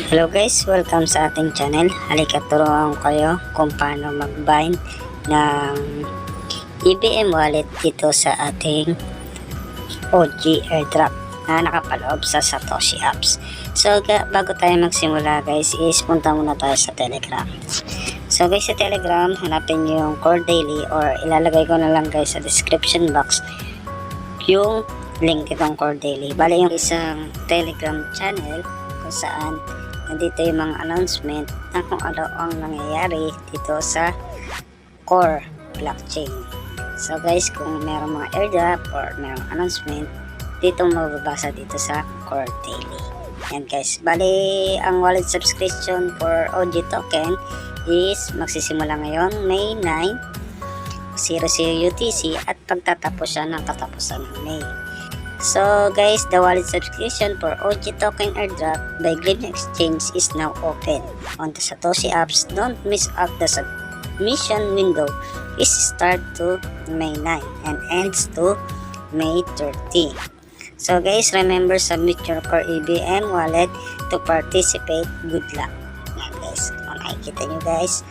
Hello guys, welcome sa ating channel. Halika turuan ko kayo kung paano mag-bind ng EBM wallet dito sa ating OG airdrop na nakapaloob sa Satoshi apps. So bago tayo magsimula guys, is punta muna tayo sa Telegram. So guys, sa Telegram, hanapin nyo yung Core Daily, or ilalagay ko na lang guys sa description box yung link itong Core Daily. Bali yung isang Telegram channel kung saan nandito yung mga announcement na kung ano ang nangyayari dito sa Core blockchain. So guys, kung merong mga airdrop or merong announcement, dito mababasa dito sa Core Daily. Yan guys, bali ang wallet subscription for OG token is magsisimula ngayon May 9, 00 UTC, at pagtatapos siya ng katapusan ng May. So guys, the wallet subscription for OG token airdrop by Gleam Exchange is now open on the Satoshi apps. Don't miss out the submission window. Is start to May 9 and ends to May 30. So guys, remember, submit your Core EBM wallet to participate. Good luck. Yan guys, kung nakikita nyo guys,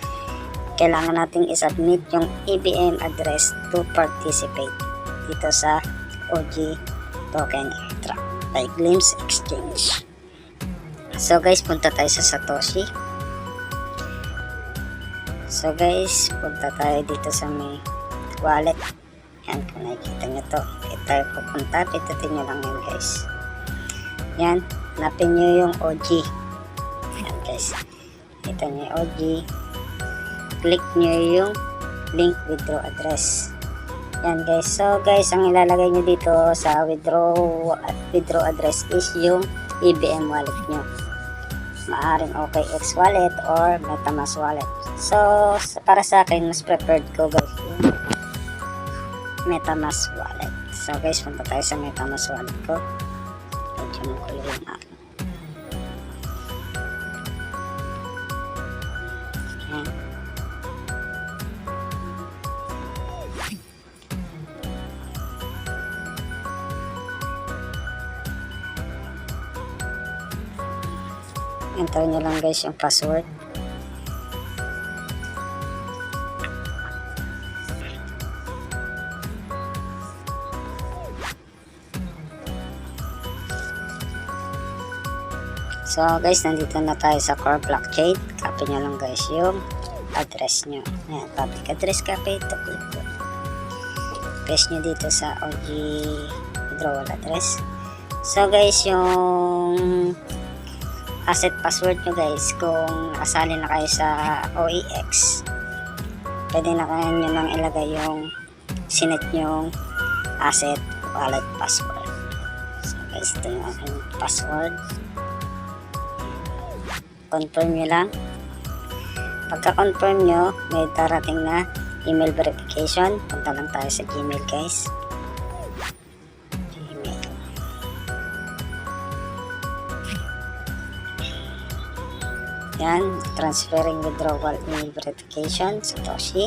kailangan nating isubmit yung EBM address to participate dito sa OG token airdrop by Gleam Exchange. So guys, punta tayo sa Satoshi. So guys, punta tayo dito sa may wallet. Yan, kung nakikita nyo to, dito tayo pupunta. Pitutin nyo lang yan guys. Yan, hanapin nyo yung OG. Yan guys, kita nyo yung OG. Click nyo yung link withdraw address. Yan guys, so guys, ang ilalagay nyo dito sa withdraw address is yung EBM wallet nyo. Maaring OKX wallet or MetaMask wallet. So para sa akin, mas preferred ko guys yung MetaMask wallet. So guys, punta tayo sa MetaMask wallet ko. Medyo magulo yung akin. Yan. Enter nyo lang guys yung password. So guys, nandito na tayo sa Core blockchain. Copy nyo lang guys yung address nyo. Ayan, public address copy. Ito click po. Paste nyo dito sa OG withdrawal address. So guys, yung asset password nyo guys, kung asali na kayo sa OEX, pwede na kayo nyo nang ilagay yung sinet nyong asset wallet password. So guys, ito yung aking password. Confirm nyo lang. Pagka confirm nyo, may darating na email verification. Punta lang tayo sa Gmail guys. Yan, transferring withdrawal email verification, Satoshi.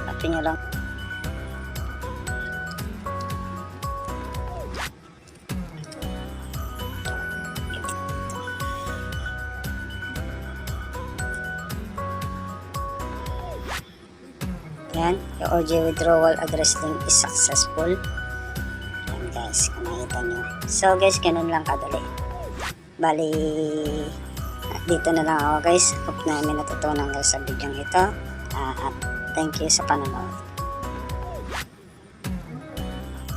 Copy nyo lang. Yan, yung OG withdrawal address link is successful. Yan guys, kung nakita nyo. So guys, ganun lang kadali. Bali, dito na lang ako guys. Hope na may natutunan guys sa video ito. At thank you sa panonood.